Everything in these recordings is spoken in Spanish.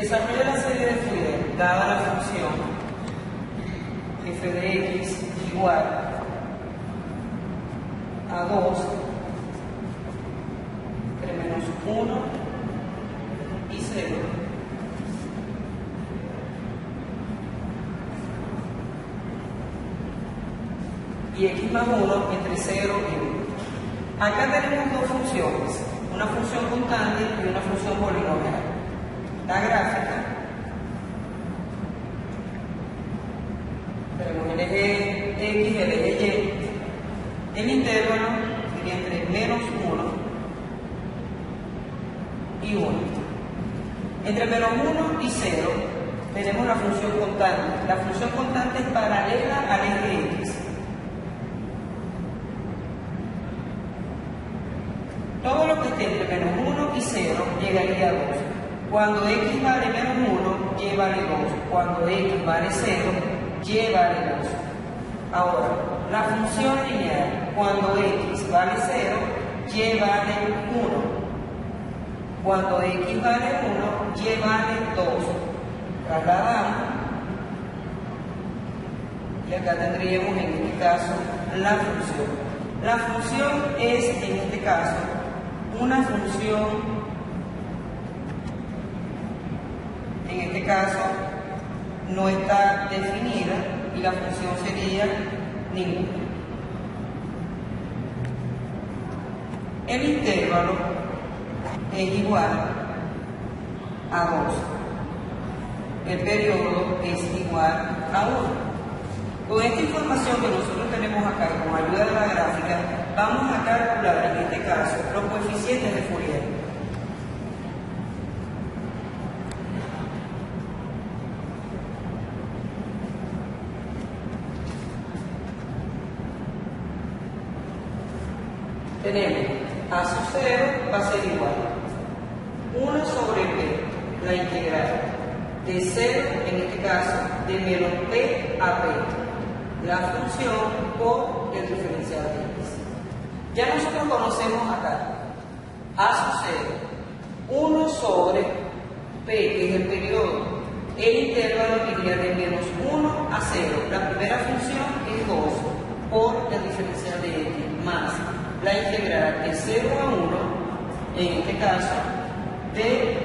Desarrolla la serie de Fourier dada la función f de x igual a 2 entre menos 1 y 0 y x más 1 entre 0 y 1. Acá tenemos dos funciones, una función constante y una función polinomial. La gráfica, tenemos el eje x, el eje y, el intervalo sería entre menos 1 y 1. Entre menos 1 y 0 tenemos la función constante. La función constante es paralela al eje x. Todo lo que esté entre menos 1 y 0 llegaría a 2. Cuando x vale menos 1, y vale 2. Cuando x vale 0, y vale 2. Ahora, la función lineal, cuando x vale 0, y vale 1. Cuando x vale 1, y vale 2. Trasladamos. Y acá tendríamos en este caso la función. La función es, en este caso, una función, en este caso, no está definida y la función sería ninguna. El intervalo es igual a 2. El periodo es igual a 1. Con esta información que nosotros tenemos acá, con ayuda de la gráfica, vamos a calcular en este caso los coeficientes de Fourier. Tenemos a sub 0 va a ser igual 1 sobre p, la integral de 0, en este caso, de menos p a p, la función por el diferencial de x. Ya nosotros conocemos acá a sub 0, 1 sobre p, que es el periodo. El intervalo iría de menos 1 a 0. La primera función es 2 por el diferencial de x, más la integral de 0 a 1, en este caso, de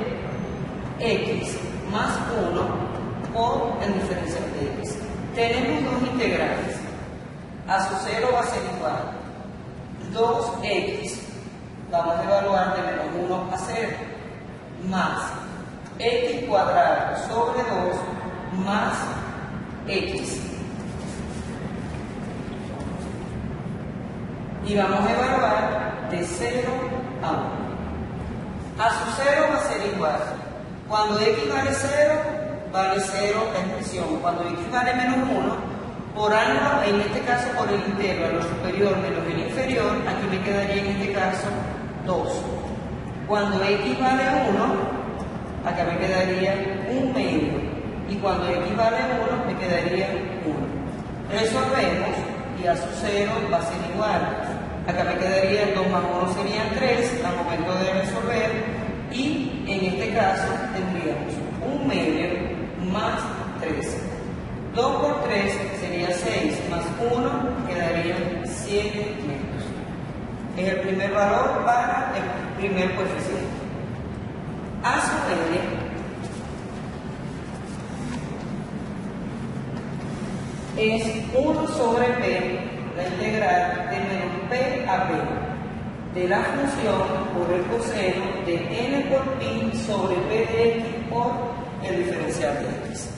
x más 1 por el diferencial de x. Tenemos dos integrales. A sub 0 va a ser igual 2x, vamos a evaluar de menos 1 a 0, más x cuadrado sobre 2 más x. Y vamos a evaluar de 0 a 1. A sub 0 va a ser igual. Cuando x vale 0, vale 0 la expresión. Cuando x vale menos 1, por ángulo, en este caso por el intervalo superior menos el inferior, aquí me quedaría en este caso 2. Cuando x vale 1, acá me quedaría 1 medio. Y cuando x vale 1, me quedaría 1. Resolvemos y a sub 0 va a ser igual. Acá me quedaría 2 más 1 serían 3 al momento de resolver, y en este caso tendríamos 1 medio más 3. 2 por 3 sería 6, más 1 quedaría 7 metros. Es el primer valor para el primer coeficiente. A sub n es 1 sobre p, la integral de menos p a p, de la función por el coseno de n por pi sobre p de x por el diferencial de x.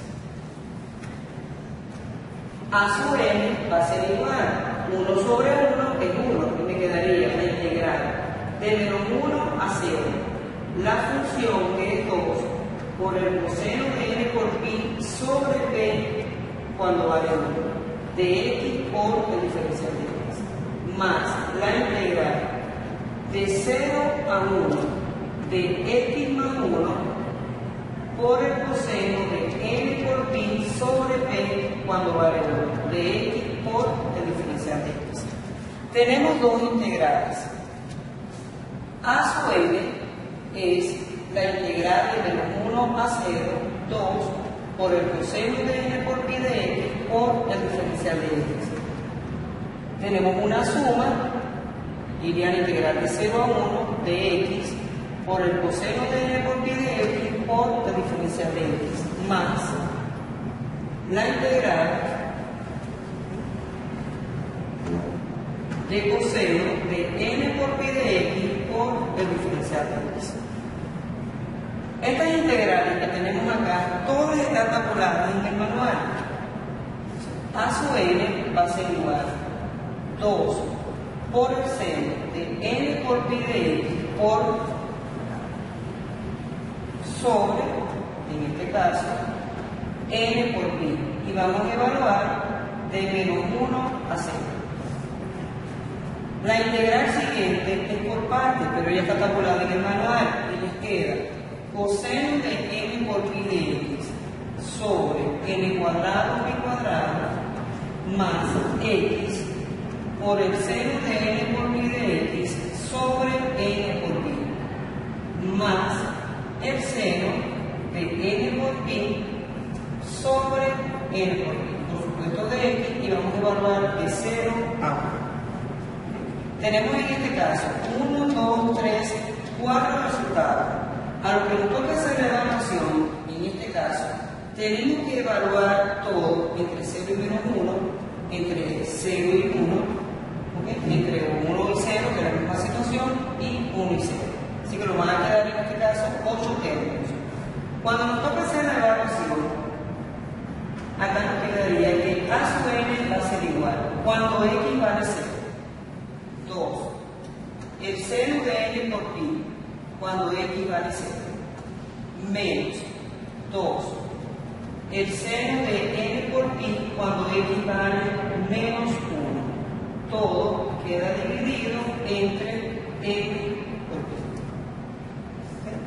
A sub n va a ser igual 1 sobre 1 es 1, y me quedaría la integral de menos 1 a 0, la función que es 2 por el coseno de n por pi sobre p cuando vale 1, de x por el diferencial de x, más la integral de 0 a 1 de x más 1 por el coseno de n por pi sobre p cuando vale 1, de x por el diferencial de x. Tenemos dos integrales. A sub n es la integral de menos 1 a 0, 2, por el coseno de n por pi de x por el diferencial de x. Tenemos una suma, iría a la integral de 0 a 1 de x por el coseno de n por pi de x por el diferencial de x, más la integral de coseno de n por pi de x por el diferencial de x. Estas integrales que tenemos acá, todas están tabuladas en el manual. A sub n va a ser igual 2 por el seno de n por pi de x por sobre, en este caso, n por pi. Y vamos a evaluar de menos 1 a 0. La integral siguiente es por partes, pero ya está tabulada en el manual y nos queda coseno de n por pi de x sobre n cuadrado pi cuadrado más x por el seno de n por pi de x sobre n por pi más el seno de n por pi sobre n por pi, por supuesto de x, y vamos a evaluar de 0 a 1. Tenemos en este caso 1, 2, 3, 4 resultados. A lo que nos toca hacer la evaluación, en este caso, tenemos que evaluar todo entre 0 y menos 1, entre 0 y 1, ¿okay? Entre 1 y 0, que es la misma situación, y 1 y 0. Así que nos van a quedar en este caso 8 términos. Cuando nos toca hacer la evaluación, acá nos quedaría que a sub n va a ser igual, cuando x vale 0, 2, el seno de n por pi, cuando x vale 0, menos 2, el seno de n por pi, cuando x vale menos 1. Todo queda dividido entre n por pi. ¿Okay?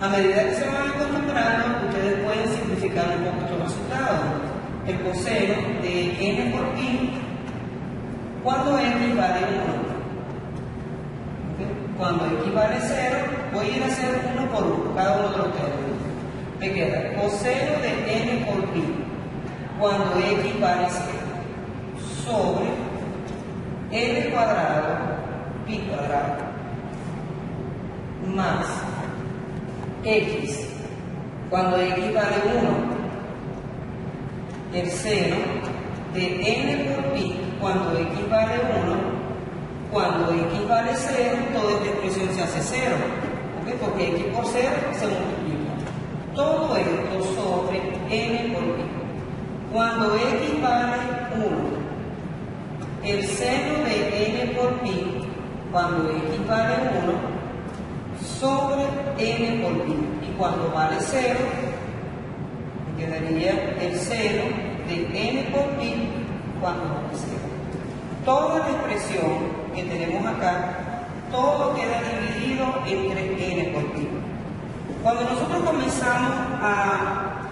A medida que se van acostumbrando, ustedes pueden simplificar un poco estos resultados. El coseno de n por pi, cuando x vale 1. Cuando x vale 0, voy a ir a hacer uno por uno, cada uno de los términos. Me queda coseno de n por pi, cuando x vale 0, sobre n cuadrado pi cuadrado, más x, cuando x vale 1, el seno de n por pi, cuando x vale 1, cuando x vale 0, toda esta expresión se hace 0, ¿okay? Porque x por 0 se multiplica. Todo esto sobre n por pi. Cuando x vale 1, el seno de n por pi, cuando x vale 1, sobre n por pi. Y cuando vale 0, me quedaría el seno de n por pi, cuando vale 0. Toda la expresión que tenemos acá, todo queda dividido entre n por pi. Cuando nosotros comenzamos a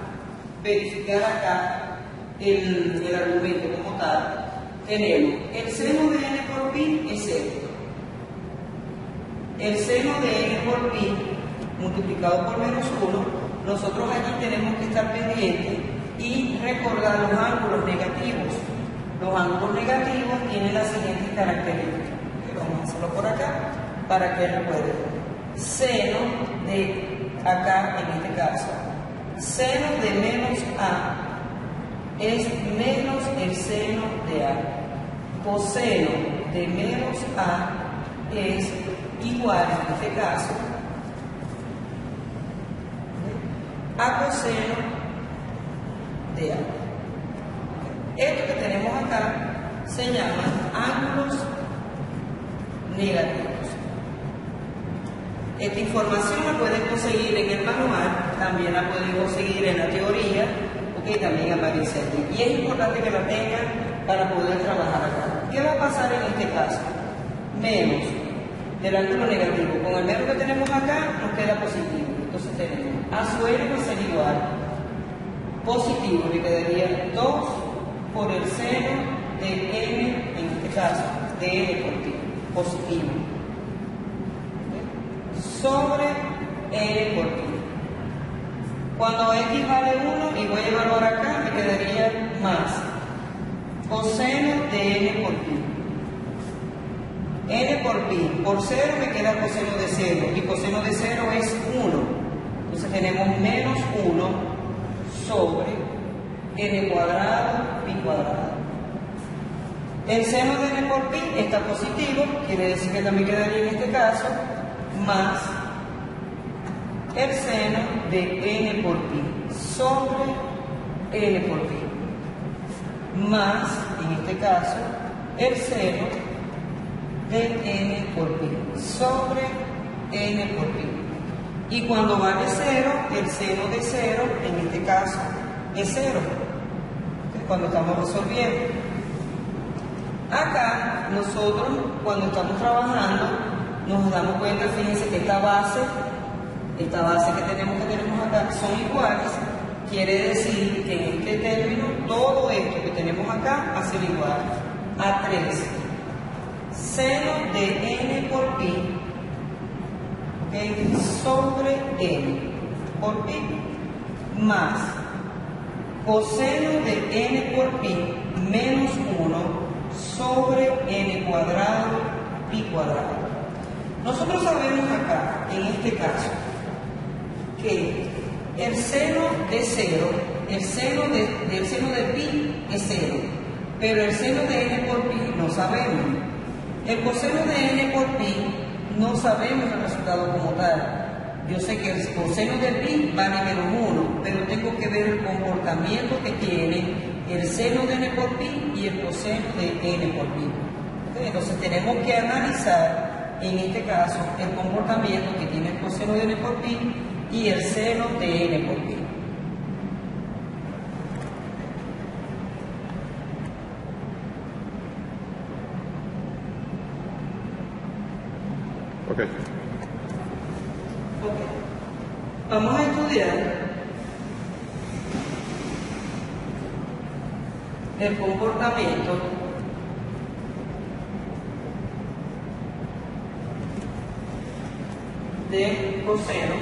verificar acá el argumento como tal, tenemos el seno de n por pi es esto. El seno de n por pi multiplicado por menos 1, nosotros aquí tenemos que estar pendientes y recordar los ángulos negativos. Los ángulos negativos tienen las siguientes características. Vamos a hacerlo por acá para que recuerden. Seno de acá, en este caso, seno de menos a es menos el seno de a. Coseno de menos a es igual, en este caso, a coseno de a. Esto que tenemos acá se llaman ángulos negativos. Esta información la pueden conseguir en el manual, también la pueden conseguir en la teoría, porque también aparece aquí. Y es importante que la tengan para poder trabajar acá. ¿Qué va a pasar en este caso? Menos del ángulo negativo. Con el menos que tenemos acá, nos queda positivo. Entonces tenemos a sub n va a ser igual. Positivo, le quedaría 2 por el seno de n, en este caso, de n por pi, positivo, sobre n por pi. Cuando x vale 1 y voy a evaluar acá, me quedaría más coseno de n por pi. N por pi, por 0 me queda coseno de 0, y coseno de 0 es 1. Entonces tenemos menos 1 sobre n cuadrado pi cuadrado. El seno de n por pi está positivo, quiere decir que también quedaría en este caso más el seno de n por pi sobre n por pi, más, en este caso, el seno de n por pi sobre n por pi. Y cuando vale 0, el seno de 0, en este caso, es 0. Cuando estamos resolviendo. Acá, nosotros, cuando estamos trabajando, nos damos cuenta, fíjense que esta base que tenemos acá, son iguales. Quiere decir que en este término, todo esto que tenemos acá va a ser igual a 3 seno de n por pi, ¿okay?, sobre n por pi, más coseno de n por pi menos 1 sobre n cuadrado pi cuadrado. Nosotros sabemos acá, en este caso, que el seno de 0, el seno de pi es 0, pero el seno de n por pi no sabemos. El coseno de n por pi no sabemos el resultado como tal. Yo sé que el coseno de pi vale menos 1, pero tengo que ver el comportamiento que tiene el seno de n por pi y el coseno de n por pi. ¿Okay? Entonces tenemos que analizar, en este caso, el comportamiento que tiene el coseno de n por pi y el seno de n por pi. Ok. Vamos a estudiar el comportamiento del coseno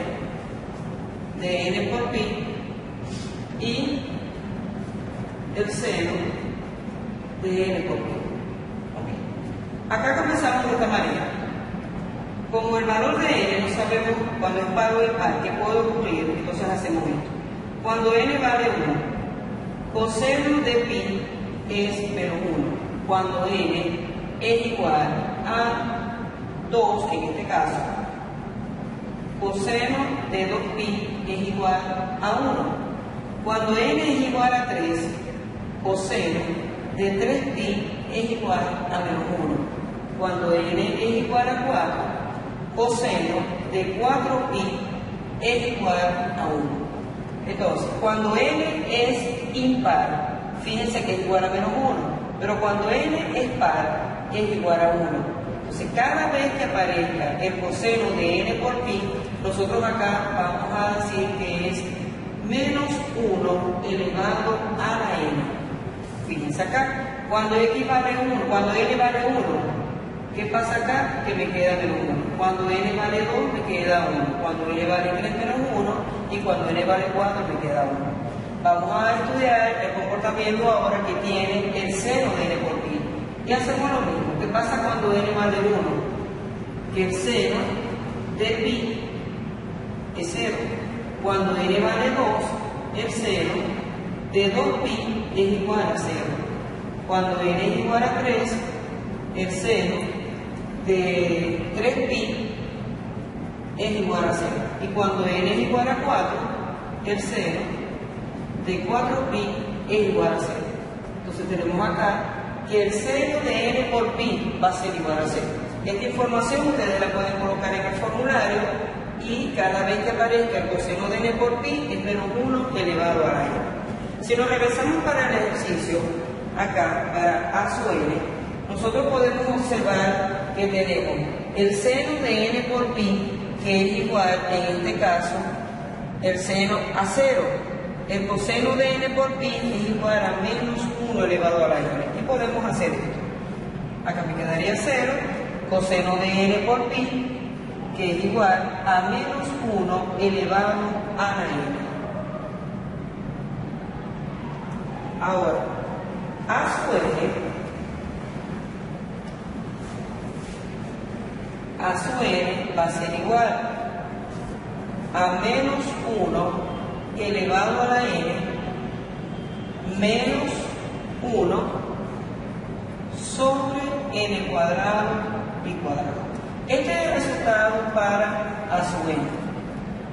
de n por pi y el seno de n por pi. Okay. Acá comenzamos de esta manera. Como el valor de n no sabemos cuando es par o impar qué puede ocurrir, entonces hacemos esto. Cuando n vale 1, coseno de pi es menos 1. Cuando n es igual a 2, en este caso, coseno de 2pi es igual a 1. Cuando n es igual a 3, coseno de 3pi es igual a menos 1. Cuando n es igual a 4, coseno de 4pi es igual a 1. Entonces, cuando n es impar, fíjense que es igual a menos 1, pero cuando n es par, es igual a 1. Entonces, cada vez que aparezca el coseno de n por pi, nosotros acá vamos a decir que es menos 1 elevado a la n. Fíjense acá, cuando x vale 1, cuando n vale 1, ¿qué pasa acá? Que me queda menos 1. Cuando n vale 2, me queda 1. Cuando n vale 3, menos 1. Y cuando n vale 4, me queda 1. Vamos a estudiar el comportamiento ahora que tiene el seno de n por pi. Y hacemos lo mismo. ¿Qué pasa cuando n vale 1? Que el seno de pi es 0. Cuando n vale 2, el seno de 2pi es igual a 0. Cuando n es igual a 3, el seno de 3pi es igual a 0. Y cuando n es igual a 4, el seno de 4pi es igual a 0. Entonces tenemos acá que el seno de n por pi va a ser igual a 0. Esta información ustedes la pueden colocar en el formulario y cada vez que aparezca el coseno de n por pi es menos 1 elevado a la n. Si nos regresamos para el ejercicio, acá, para a sub n, nosotros podemos observar que tenemos el seno de n por pi, que es igual, en este caso, el seno a 0. El coseno de n por pi es igual a menos 1 elevado a la n. Y podemos hacer esto. Acá me quedaría 0, coseno de n por pi, que es igual a menos 1 elevado a la n. Ahora, a su n va a ser igual a menos 1 elevado a la n menos 1 sobre n cuadrado y cuadrado. Este es el resultado para a su n.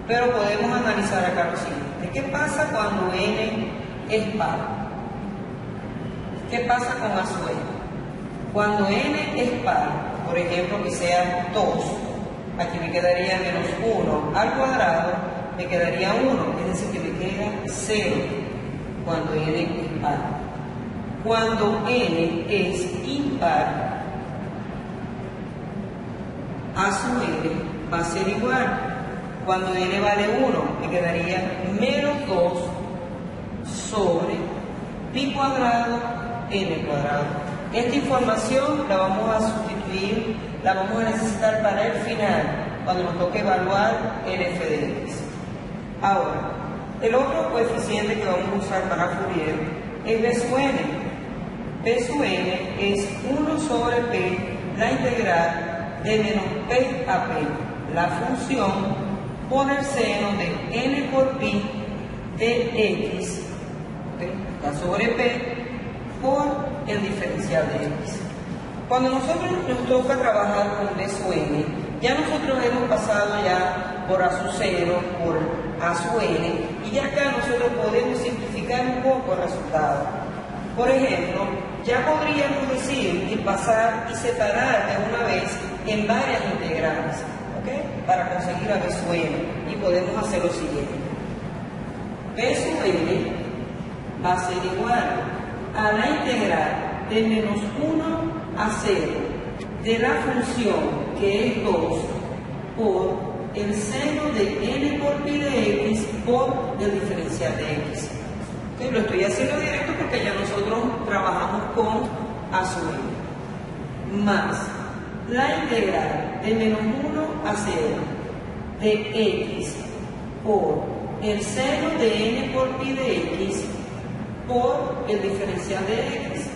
Pero podemos analizar acá lo siguiente. ¿Qué pasa cuando n es par? ¿Qué pasa con a su n? Cuando n es par, por ejemplo que sea 2, aquí me quedaría menos 1 al cuadrado, me quedaría 1, es decir que me queda 0 cuando n es par. Cuando n es impar, a su n va a ser igual. Cuando n vale 1, me quedaría menos 2 sobre pi cuadrado n cuadrado. Esta información la vamos a sustituir, la vamos a necesitar para el final, cuando nos toque evaluar el f de x. Ahora, el otro coeficiente que vamos a usar para Fourier es b sub n. B sub n es 1 sobre p, la integral de menos p a p, la función por el seno de n por pi de x, la sobre p, por el diferencial de x. Cuando nosotros nos toca trabajar con b sub n, ya nosotros hemos pasado ya por a sub 0, por a sub n, y ya acá nosotros podemos simplificar un poco el resultado. Por ejemplo, ya podríamos decir y pasar y separar de una vez en varias integrales, ¿ok? Para conseguir a b sub n, y podemos hacer lo siguiente. B sub n va a ser igual a la integral de menos 1 a 0 de la función que es 2 por el seno de n por pi de x por el diferencial de x. ¿Okay? Lo estoy haciendo directo porque ya nosotros trabajamos con a sub n más la integral de menos 1 a 0 de x por el seno de n por pi de x por el diferencial de x,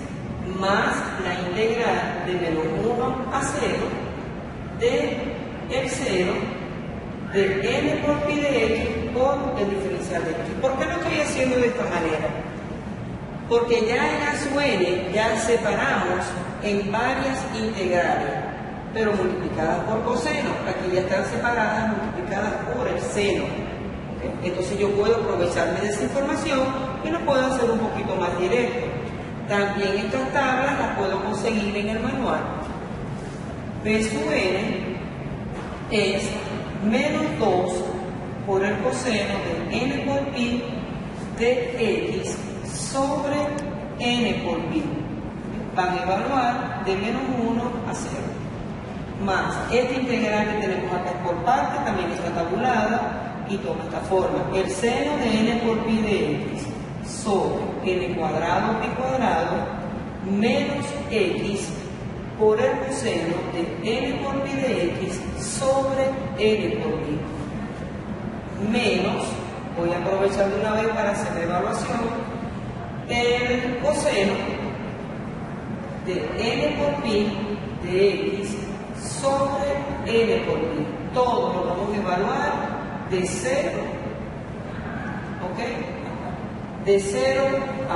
más la integral de menos 1 a 0 de el 0 de n por pi de x por el diferencial de x. ¿Por qué lo estoy haciendo de esta manera? Porque ya en a sub n ya separamos en varias integrales, pero multiplicadas por coseno. Aquí ya están separadas, multiplicadas por el seno. Entonces yo puedo aprovecharme de esa información y lo puedo hacer un poquito más directo. También estas tablas las puedo conseguir en el manual. B sub n es menos 2 por el coseno de n por pi de x sobre n por pi. Van a evaluar de menos 1 a 0. Más esta integral que tenemos acá por parte también está tabulada y toma esta forma. El seno de n por pi de x sobre n cuadrado pi cuadrado menos x por el coseno de n por pi de x sobre n por pi. Menos, voy a aprovechar de una vez para hacer la evaluación, el coseno de n por pi de x sobre n por pi. Todo lo vamos a evaluar de 0, ¿ok? De 0 a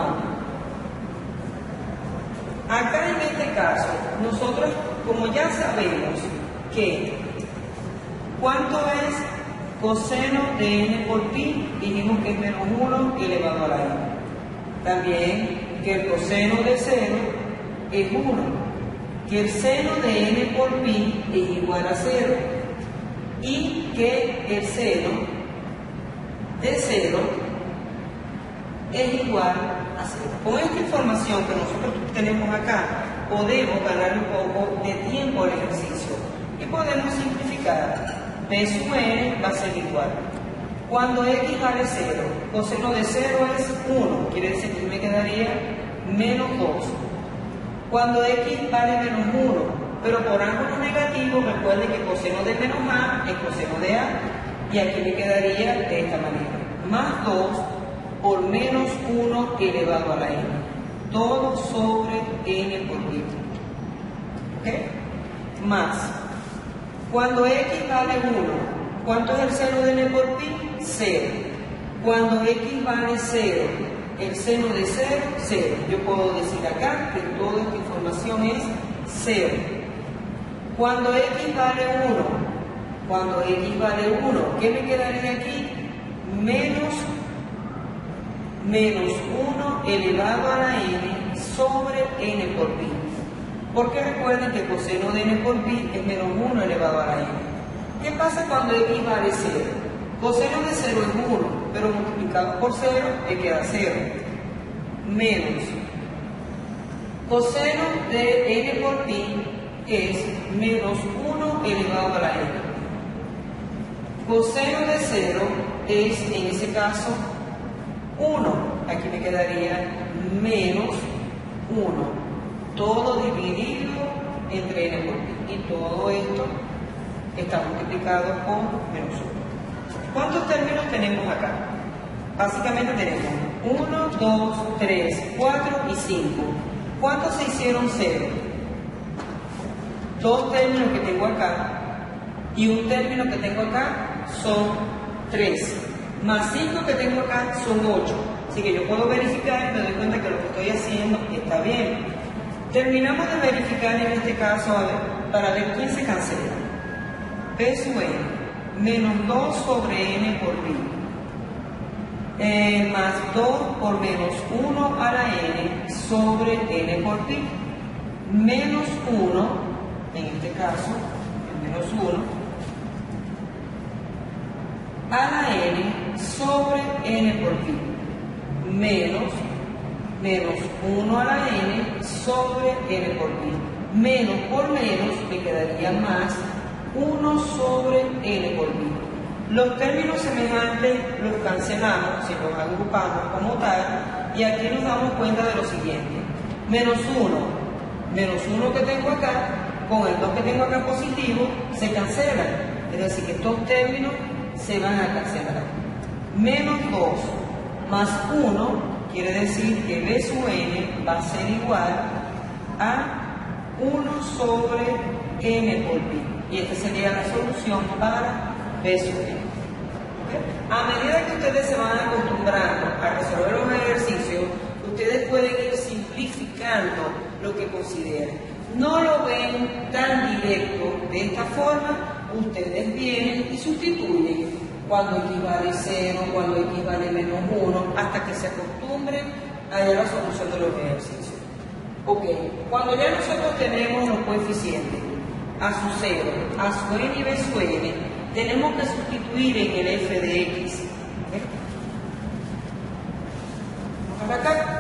1. Acá en este caso, nosotros, como ya sabemos que ¿cuánto es coseno de n por pi? Dijimos que es menos 1 elevado a la n. También que el coseno de 0 es 1. Que el seno de n por pi es igual a 0. Y que el seno de 0 es igual a 0. Con esta información que nosotros tenemos acá, podemos ganar un poco de tiempo al ejercicio y podemos simplificar. B sub n va a ser igual. Cuando x vale 0, coseno de 0 es 1, quiere decir que me quedaría menos 2. Cuando x vale menos 1, pero por ángulos negativos, recuerden que coseno de menos a es coseno de a. Y aquí me quedaría de esta manera. Más 2 por menos 1 elevado a la n. Todo sobre n por pi. ¿Ok? Más. Cuando x vale 1, ¿cuánto es el seno de n por pi? 0. Cuando x vale 0, el seno de 0, 0. Yo puedo decir acá que toda esta información es 0. Cuando x vale 1, ¿qué me quedaría aquí? Menos 1 elevado a la n sobre n por pi. Porque recuerden que coseno de n por pi es menos 1 elevado a la n. ¿Qué pasa cuando x vale 0? Coseno de 0 es 1, pero multiplicado por 0 me queda 0. Menos coseno de n por pi es menos 1 elevado a la n. Coseno de 0 es, en ese caso, 1. Aquí me quedaría menos 1. Todo dividido entre n por pi. Y todo esto está multiplicado por menos 1. ¿Cuántos términos tenemos acá? Básicamente tenemos 1, 2, 3, 4 y 5. ¿Cuántos se hicieron 0? 2 términos que tengo acá y un término que tengo acá son 3. Más 5 que tengo acá son 8. Así que yo puedo verificar y me doy cuenta que lo que estoy haciendo está bien. Terminamos de verificar en este caso, a ver, para ver quién se cancela. P sub n menos 2 sobre n por pi. Más 2 por menos 1 a la n sobre n por pi. Menos 1, en este caso, el menos 1, a la n sobre n por pi. Menos 1 a la n sobre n por pi. Menos por menos me quedaría más 1 sobre n por pi. Los términos semejantes los cancelamos, si los agrupamos como tal, y aquí nos damos cuenta de lo siguiente. Menos 1 que tengo acá, con el 2 que tengo acá positivo, se cancelan. Es decir, que estos términos se van a cancelar. Menos 2 más 1 quiere decir que b sub n va a ser igual a 1 sobre n por pi. Y esta sería la solución para b sub n. A medida que ustedes se van acostumbrando a resolver los ejercicios, ustedes pueden ir simplificando lo que consideren. No lo ven tan directo. De esta forma, ustedes vienen y sustituyen cuando x vale 0, cuando x vale menos 1, hasta que se acostumbren a la solución de los ejercicios. Ok, cuando ya nosotros tenemos los coeficientes a su 0, a su n y b sub n, tenemos que sustituir en el f de x. Vamos acá.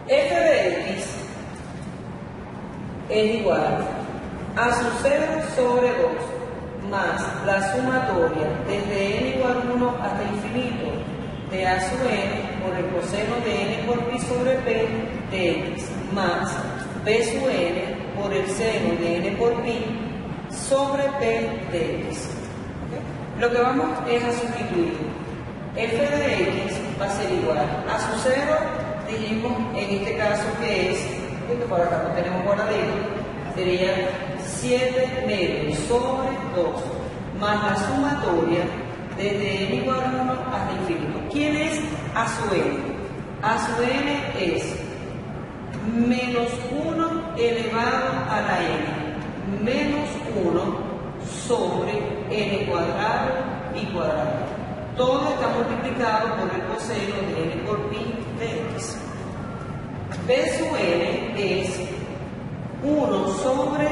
F de x es igual a su 0 sobre 2 más la sumatoria desde n igual a 1 hasta infinito de a sub n por el coseno de n por pi sobre p de x más b sub n por el seno de n por pi sobre p de x. ¿Okay? Lo que vamos es a sustituir. F de x va a ser igual a su 0, dijimos en este caso que es, esto por acá no tenemos guardadito, sería 7 medios sobre 2 más la sumatoria desde n igual a 1 hasta infinito. ¿Quién es a sub n? A sub n es menos 1 elevado a la n menos 1 sobre n cuadrado y cuadrado. Todo está multiplicado por el coseno de n por pi de x. B sub n es 1 sobre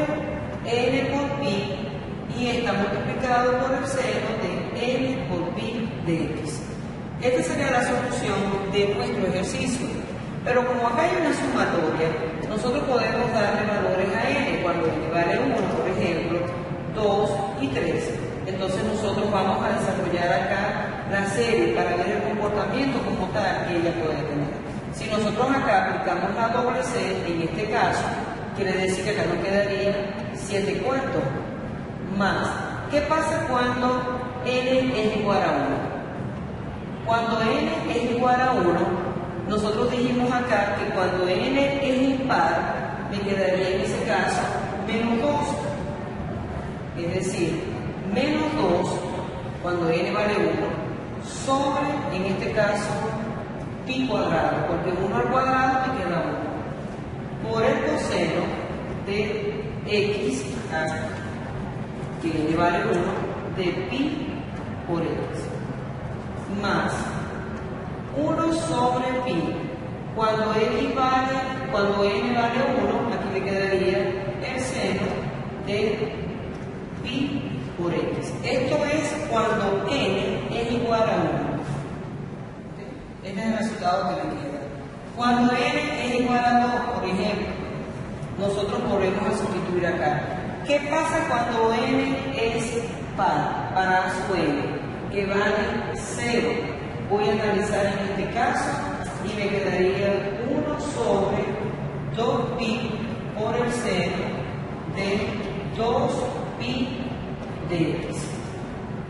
n por pi y está multiplicado por el seno de n por pi de x. Esta sería la solución de nuestro ejercicio. Pero como acá hay una sumatoria, nosotros podemos darle valores a n cuando n vale 1, por ejemplo, 2 y 3. Entonces nosotros vamos a desarrollar acá la serie para ver el comportamiento como tal que ella puede tener. Si nosotros acá aplicamos la doble C, en este caso, quiere decir que acá nos quedaría 7 cuartos más. ¿Qué pasa cuando n es igual a 1? Cuando n es igual a 1, nosotros dijimos acá que cuando n es impar, me quedaría en ese caso menos 2. Es decir, menos 2 cuando n vale 1 sobre, en este caso, pi cuadrado, porque 1 al cuadrado me queda 1, por el coseno de x, que n vale 1, de pi por x, más 1 sobre pi, cuando n vale 1, aquí me quedaría el seno de pi por x. Esto es cuando n es igual a 1. Este es el resultado que me queda. Cuando n es igual a 2, por ejemplo, nosotros volvemos a sustituir acá. ¿Qué pasa cuando n es par? Para su n, que vale 0. Voy a analizar en este caso y me quedaría 1 sobre 2pi por el seno de 2pi de x.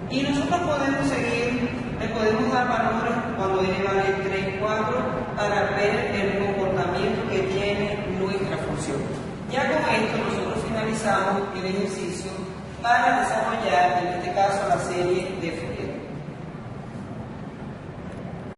Y nosotros podemos seguir, le podemos dar valores cuando n vale 3, 4 para ver el comportamiento que tiene nuestra función. Ya con esto nosotros finalizamos el ejercicio para desarrollar, en este caso, la serie de